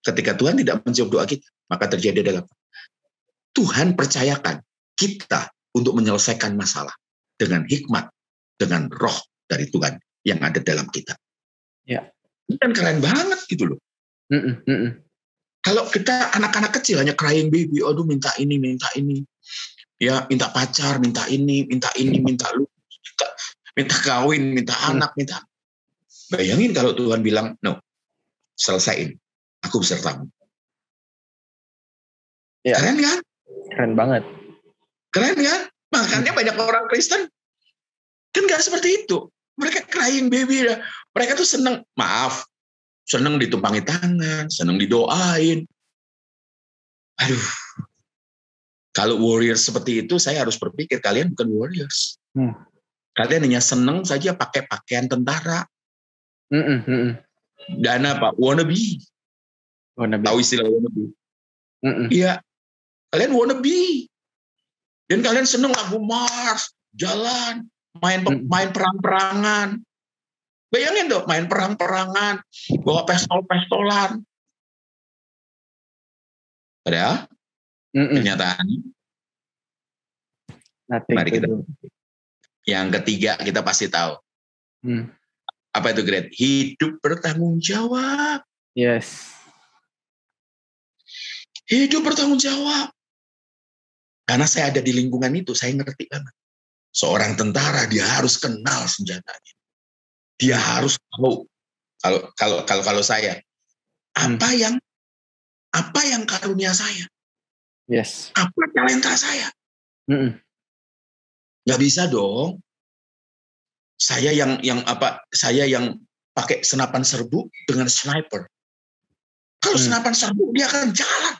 ketika Tuhan tidak menjawab doa kita, maka terjadi adalah Tuhan percayakan kita untuk menyelesaikan masalah dengan hikmat, dengan roh dari Tuhan yang ada dalam kita. Ya. Ini kan keren banget gitu loh. Kalau kita anak-anak kecil hanya crying baby, aduh minta ini, ya minta pacar, minta ini, minta lu, minta kawin, minta anak, minta. Bayangin kalau Tuhan bilang, no, selesaiin, aku besertamu. Ya. Keren kan? Keren banget. Keren kan? Makanya banyak orang Kristen kan nggak seperti itu. Mereka crying baby, mereka tuh seneng ditumpangi tangan, seneng didoain. Aduh, kalau warriors seperti itu, saya harus berpikir kalian bukan warriors. Kalian hanya seneng saja pakai pakaian tentara. Dan apa? Wannabe. Tahu istilah wannabe? Iya, kalian wannabe. Dan kalian seneng lagu Mars, jalan, main perang-perangan. Bayangin tuh, main perang-perangan, bawa pistol-pistolan. Padahal kenyataan. Mari kita. Yang ketiga kita pasti tahu. Apa itu, Gret? Hidup bertanggung jawab. Yes. Hidup bertanggung jawab. Karena saya ada di lingkungan itu, saya ngerti banget. Seorang tentara dia harus kenal senjatanya. Dia harus tahu. Kalau saya, apa yang karunia saya? Yes. Apa talenta saya? Nggak bisa dong. Saya yang pakai senapan serbu dengan sniper. Kalau senapan serbu dia akan jalan.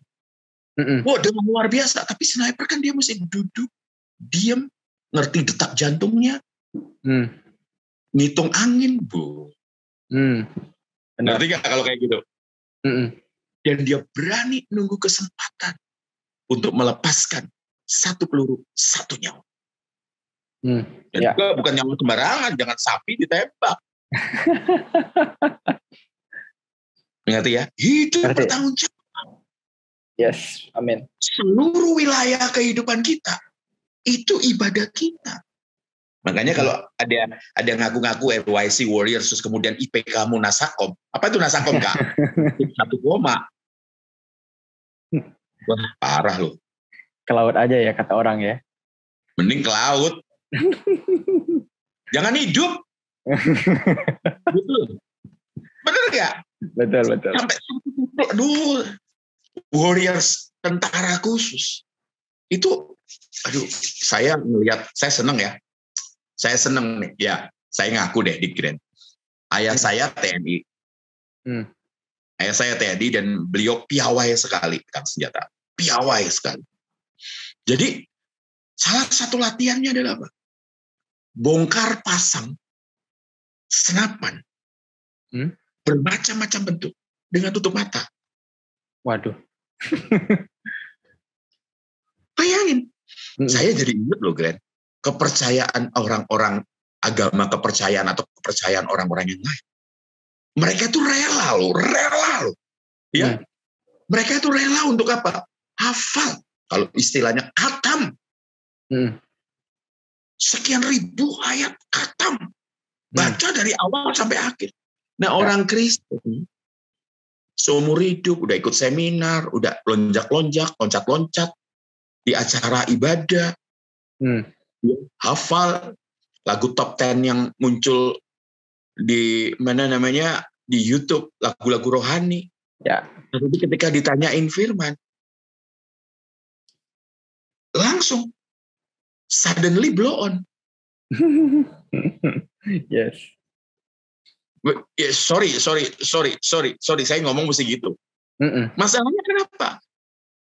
Wah, dengan luar biasa. Tapi sniper kan dia mesti duduk, diam, ngerti detak jantungnya, ngitung angin, Bu. Ngerti nggak kalau kayak gitu? Dan dia berani nunggu kesempatan untuk melepaskan satu peluru, satu nyawa. Dan juga bukan nyawa sembarangan, jangan sapi ditembak. Ngerti ya? Hidup bertanggung jawab. Yes, amin. Seluruh wilayah kehidupan kita itu ibadah kita. Makanya kalau ada ngaku-ngaku NYC Warriors terus kemudian IPK kamu Nasakom, apa itu Nasakom Kak? 1 koma. Wah, parah loh. Ke laut aja ya kata orang ya. Mending ke laut. Jangan hidup. Betul. Bener gak? Betul. Sampai aduh, Warriors, tentara khusus. Itu, aduh, saya melihat, saya seneng ya. Saya seneng nih, ya. Saya ngaku deh di Grand. Ayah saya TNI. Ayah saya TNI dan beliau piawai sekali pegang senjata. Piawai sekali. Jadi, salah satu latihannya adalah apa? Bongkar pasang senapan bermacam-macam bentuk dengan tutup mata. Waduh. Bayangin, saya jadi ingat loh Glenn, kepercayaan orang-orang agama, kepercayaan atau kepercayaan orang-orang yang lain. Mereka tuh rela loh. Ya, mereka tuh rela untuk apa? Hafal, kalau istilahnya khatam. Sekian ribu ayat khatam. Baca dari awal sampai akhir. Nah orang Kristen seumur hidup udah ikut seminar, udah loncat-loncat di acara ibadah, hafal lagu top 10 yang muncul di di YouTube, lagu-lagu rohani. Ya. Tapi ketika ditanyain firman, langsung suddenly blow on. Yes. Sorry, saya ngomong mesti gitu. Masalahnya kenapa?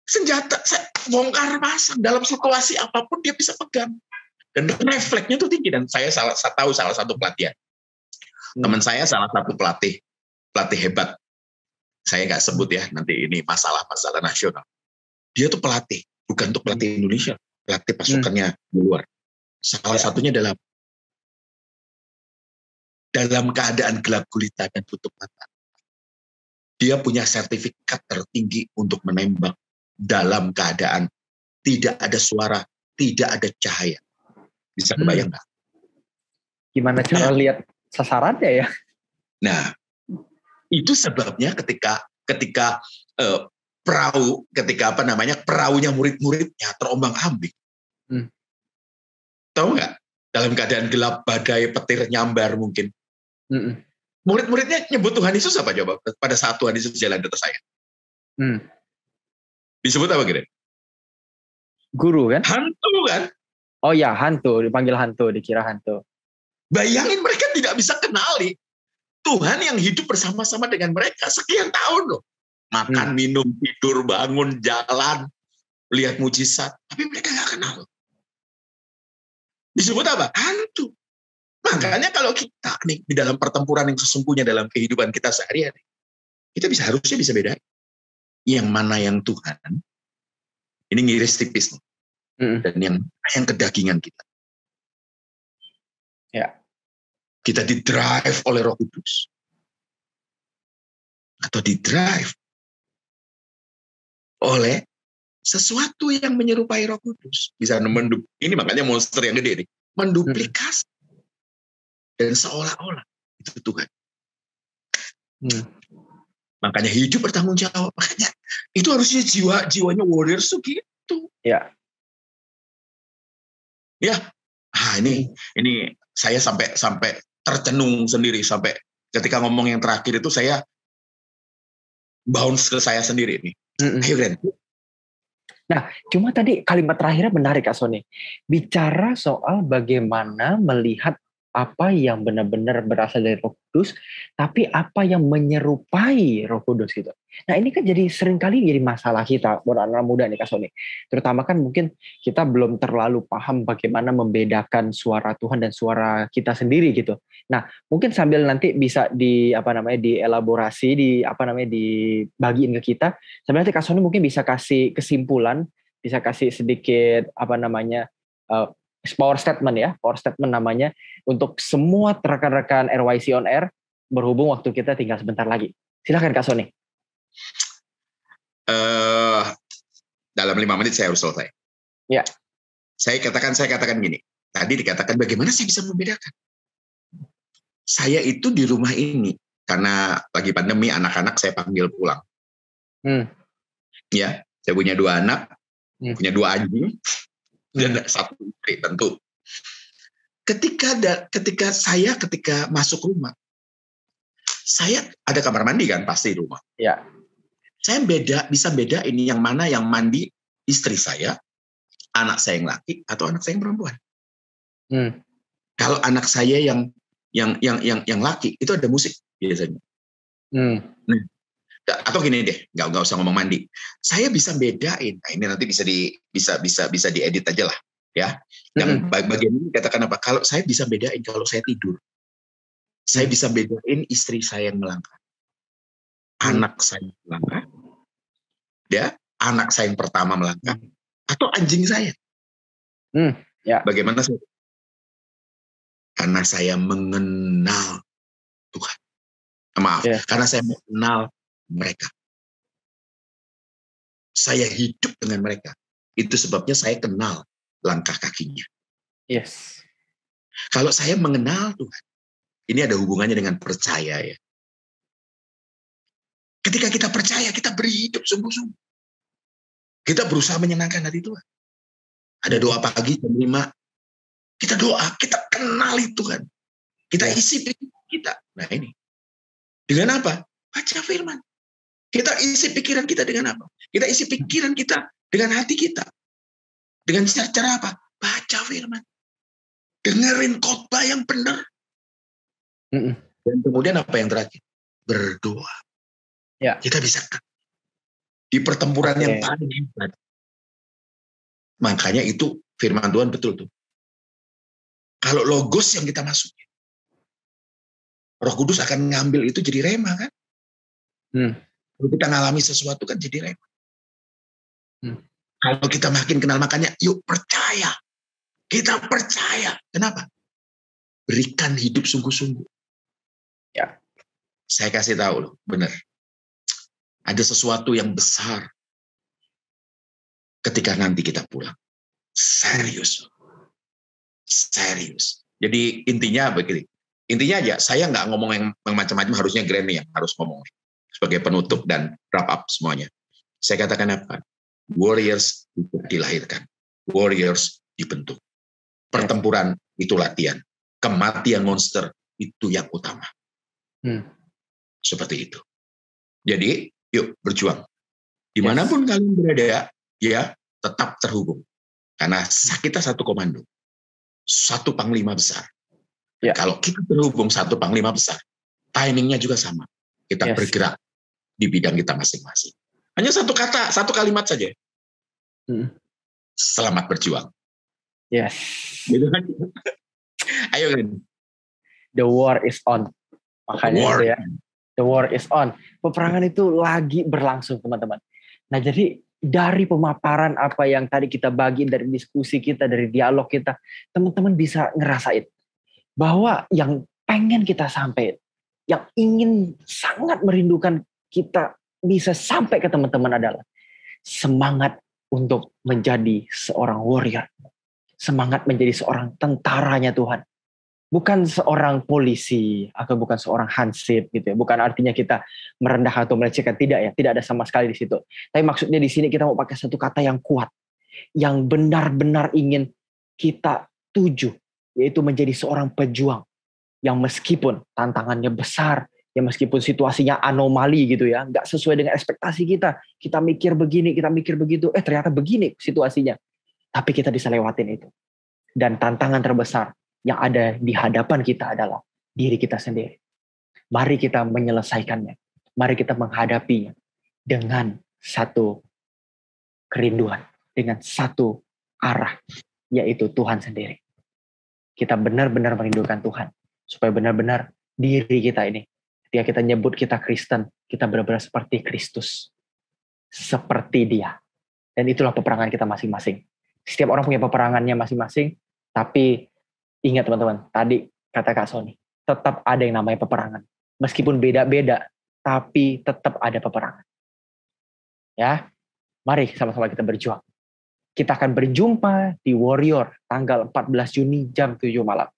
Senjata, saya bongkar pasang dalam situasi apapun dia bisa pegang. Dan refleksnya itu tinggi. Dan saya tahu salah satu pelatihan. Teman saya salah satu pelatih hebat. Saya nggak sebut ya, nanti ini masalah nasional. Dia tuh pelatih, bukan untuk pelatih Indonesia, pelatih pasukannya di luar. Salah satunya dalam keadaan gelap gulita dan tutup mata. Dia punya sertifikat tertinggi untuk menembak dalam keadaan tidak ada suara, tidak ada cahaya. Bisa kebayang nggak? Gimana cara lihat sasarannya ya? Nah, itu sebabnya ketika perahunya murid-muridnya terombang-ambing. Tahu nggak? Dalam keadaan gelap, badai, petir nyambar mungkin. Murid-muridnya nyebut Tuhan Yesus apa coba pada saat Tuhan Yesus jalan di atas saya? Disebut apa kira? Guru kan? Hantu kan? Oh ya, hantu, dipanggil hantu, dikira hantu. Bayangin mereka tidak bisa kenali Tuhan yang hidup bersama-sama dengan mereka sekian tahun loh. Makan, minum, tidur, bangun, jalan, lihat mujizat. Tapi mereka nggak kenal. Disebut apa? Hantu. Makanya kalau kita nih di dalam pertempuran yang sesungguhnya dalam kehidupan kita sehari-hari, kita harusnya bisa bedain yang mana yang Tuhan, ini ngiris tipis nih, dan yang kedagingan kita. Ya. Kita di-drive oleh Roh Kudus atau di-drive oleh sesuatu yang menyerupai Roh Kudus. Bisa ini makanya monster yang gede nih, menduplikasi. Dan seolah-olah itu Tuhan. Makanya hidup bertanggung jawab. Makanya itu harusnya jiwanya warriors tuh gitu. Ya. Ya. Ini saya sampai tercenung sendiri sampai ketika ngomong yang terakhir itu saya bounce ke saya sendiri nih. Ayo Glenn. Nah, cuma tadi kalimat terakhirnya menarik Kak Sony. Bicara soal bagaimana melihat apa yang benar-benar berasal dari Roh Kudus, tapi apa yang menyerupai Roh Kudus gitu. Nah ini kan jadi seringkali jadi masalah kita buat anak muda nih Kak Sony. Terutama kan mungkin kita belum terlalu paham bagaimana membedakan suara Tuhan dan suara kita sendiri gitu. Nah mungkin sambil nanti bisa dielaborasi, dibagiin ke kita. Sambil nanti Kak Sony mungkin bisa kasih kesimpulan, bisa kasih sedikit power statement namanya untuk semua rekan-rekan RYC on Air, berhubung waktu kita tinggal sebentar lagi. Silakan Kak Sony. Dalam 5 menit saya harus selesai. Ya. Saya katakan gini. Tadi dikatakan bagaimana saya bisa membedakan. Saya itu di rumah ini karena lagi pandemi anak-anak saya panggil pulang. Ya, saya punya 2 anak, punya 2 anjing. Dan 1 istri tentu. Ketika masuk rumah, saya ada kamar mandi kan pasti di rumah. Ya. Saya bisa bedain yang mana yang mandi istri saya, anak saya yang laki atau anak saya yang perempuan. Kalau anak saya yang laki itu ada musik biasanya. Nah, atau gini deh, nggak usah ngomong mandi. Saya bisa bedain. Nah, ini nanti bisa diedit aja lah, ya. Yang bagian ini katakan apa? Kalau saya bisa bedain kalau saya tidur, saya bisa bedain istri saya yang melangkah, anak saya yang melangkah, ya, anak saya yang pertama melangkah, atau anjing saya. Ya. Bagaimana saya? Karena saya mengenal Tuhan. Maaf, karena saya mengenal mereka. Saya hidup dengan mereka. Itu sebabnya saya kenal langkah kakinya. Yes. Kalau saya mengenal Tuhan, ini ada hubungannya dengan percaya ya. Ketika kita percaya, kita berhidup sungguh-sungguh. Kita berusaha menyenangkan hati Tuhan. Ada doa pagi jam 5. Kita doa, kita kenali Tuhan. Kita isi pikiran kita. Nah ini. Dengan apa? Baca firman. Kita isi pikiran kita dengan apa? Kita isi pikiran kita dengan hati kita. Dengan cara apa? Baca firman. Dengerin khotbah yang benar. Dan kemudian apa yang terakhir? Berdoa. Ya. Kita bisa di pertempuran yang paling hebat. Makanya itu firman Tuhan betul tuh. Kalau logos yang kita masukin, Roh Kudus akan ngambil itu jadi rema kan? Kalau kita ngalami sesuatu kan jadi rema. Kalau kita makin kenal, makanya yuk percaya. Kita percaya. Kenapa? Berikan hidup sungguh-sungguh. Ya. Saya kasih tahu loh, benar. Ada sesuatu yang besar ketika nanti kita pulang. Serius. Jadi intinya begini. Intinya aja, saya nggak ngomong yang macam-macam, harusnya Granny yang harus ngomong. Sebagai penutup dan wrap up semuanya. Saya katakan apa? Warriors dilahirkan. Warriors dibentuk. Pertempuran itu latihan. Kematian monster itu yang utama. Seperti itu. Jadi, yuk berjuang. Dimanapun kalian berada, ya tetap terhubung. Karena kita satu komando. Satu panglima besar. Kalau kita terhubung satu panglima besar, timingnya juga sama. Kita bergerak di bidang kita masing-masing. Hanya satu kata, satu kalimat saja. Selamat berjuang. Yes. Gitu kan? Ayo kan. The war is on. Makanya itu ya. The war is on. Peperangan itu lagi berlangsung, teman-teman. Nah, jadi dari pemaparan apa yang tadi kita bagiin, dari diskusi kita, dari dialog kita, teman-teman bisa ngerasain bahwa yang pengen kita sampaikan, yang ingin sangat merindukan kita bisa sampai ke teman-teman adalah semangat untuk menjadi seorang warrior. Semangat menjadi seorang tentaranya Tuhan. Bukan seorang polisi atau bukan seorang hansip gitu ya. Bukan artinya kita merendah atau melecehkan, tidak ya. Tidak ada sama sekali di situ. Tapi maksudnya di sini kita mau pakai satu kata yang kuat, yang benar-benar ingin kita tuju, yaitu menjadi seorang pejuang yang meskipun tantangannya besar, ya meskipun situasinya anomali gitu ya, nggak sesuai dengan ekspektasi kita mikir begini, kita mikir begitu, ternyata begini situasinya, tapi kita bisa lewatin itu. Dan tantangan terbesar yang ada di hadapan kita adalah diri kita sendiri. Mari kita menyelesaikannya. Mari kita menghadapinya dengan satu kerinduan, dengan satu arah, yaitu Tuhan sendiri. Kita benar-benar merindukan Tuhan, supaya benar-benar diri kita ini, ketika kita nyebut kita Kristen, kita benar-benar seperti Kristus. Seperti Dia. Dan itulah peperangan kita masing-masing. Setiap orang punya peperangannya masing-masing, tapi ingat teman-teman, tadi kata Kak Sony, tetap ada yang namanya peperangan. Meskipun beda-beda, tapi tetap ada peperangan. Ya, mari sama-sama kita berjuang. Kita akan berjumpa di Warrior tanggal 14 Juni jam 7 malam.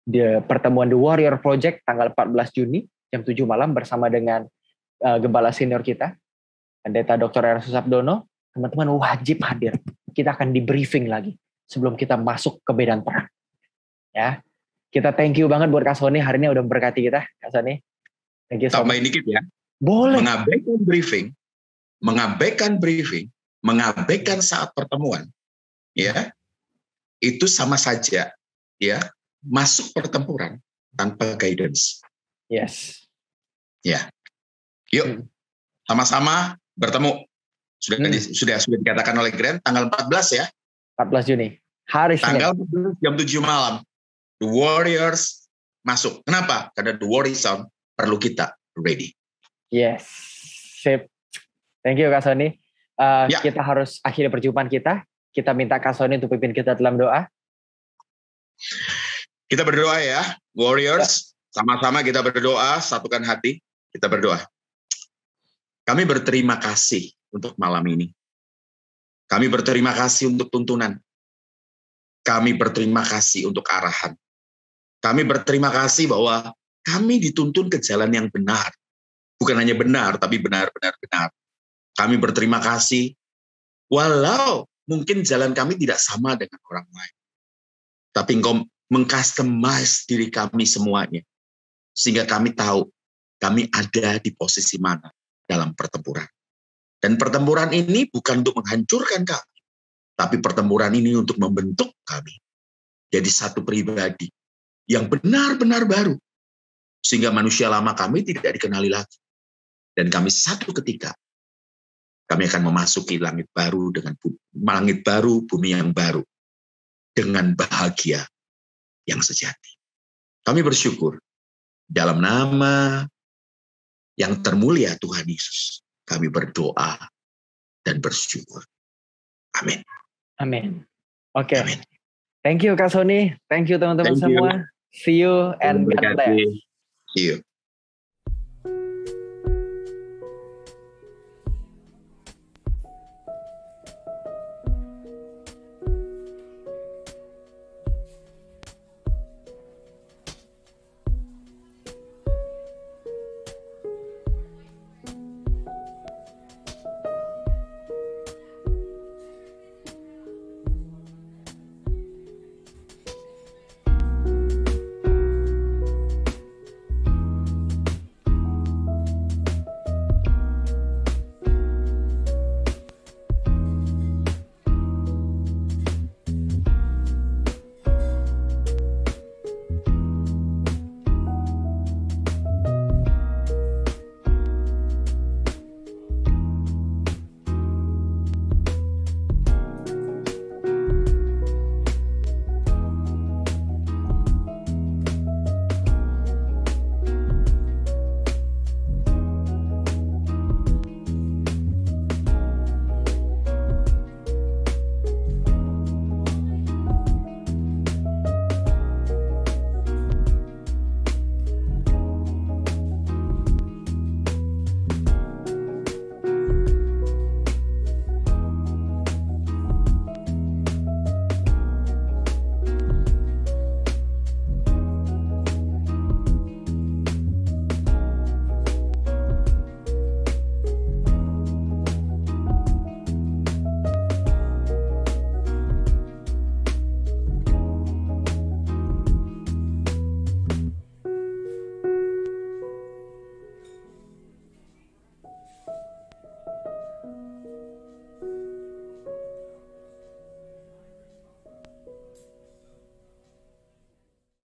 Di pertemuan The Warrior Project tanggal 14 Juni jam 7 malam bersama dengan gembala senior kita, Pendeta Dr. Erastus Abdono. Teman-teman wajib hadir. Kita akan di briefing lagi sebelum kita masuk ke medan perang. Ya, kita thank you banget buat Kak Sony hari ini udah memberkati kita, Kak Sony. Thank you so much. Tambahin dikit ya. Boleh. Mengabaikan saat pertemuan, ya, itu sama saja, ya, masuk pertempuran tanpa guidance. Yes. Ya, yuk, sama-sama bertemu. Sudah dikatakan oleh Grant, tanggal 14 ya. 14 Juni. Hari Senin. Tanggal 14 jam 7 malam. The Warriors masuk. Kenapa? Karena The Warriors perlu kita ready. Yes. Sip. Thank you Kak Sony. Kita harus akhiri perjumpaan kita. Kita minta Kak Sony untuk pimpin kita dalam doa. Kita berdoa ya. Warriors, sama-sama kita berdoa, satukan hati. Kita berdoa. Kami berterima kasih untuk malam ini. Kami berterima kasih untuk tuntunan. Kami berterima kasih untuk arahan. Kami berterima kasih bahwa kami dituntun ke jalan yang benar. Bukan hanya benar, tapi benar-benar benar. Kami berterima kasih, walau mungkin jalan kami tidak sama dengan orang lain. Tapi Engkau mengcustomize diri kami semuanya. Sehingga kami tahu, kami ada di posisi mana dalam pertempuran. Dan pertempuran ini bukan untuk menghancurkan kami, tapi pertempuran ini untuk membentuk kami jadi satu pribadi yang benar-benar baru. Sehingga manusia lama kami tidak dikenali lagi. Dan kami satu ketika, kami akan memasuki langit baru, bumi yang baru, dengan bahagia yang sejati. Kami bersyukur dalam nama yang termulia Tuhan Yesus. Kami berdoa dan bersyukur. Amin. Amin. Oke. Amin. Thank you Kak Sony. Thank you teman-teman semua. See you and God bless. See you.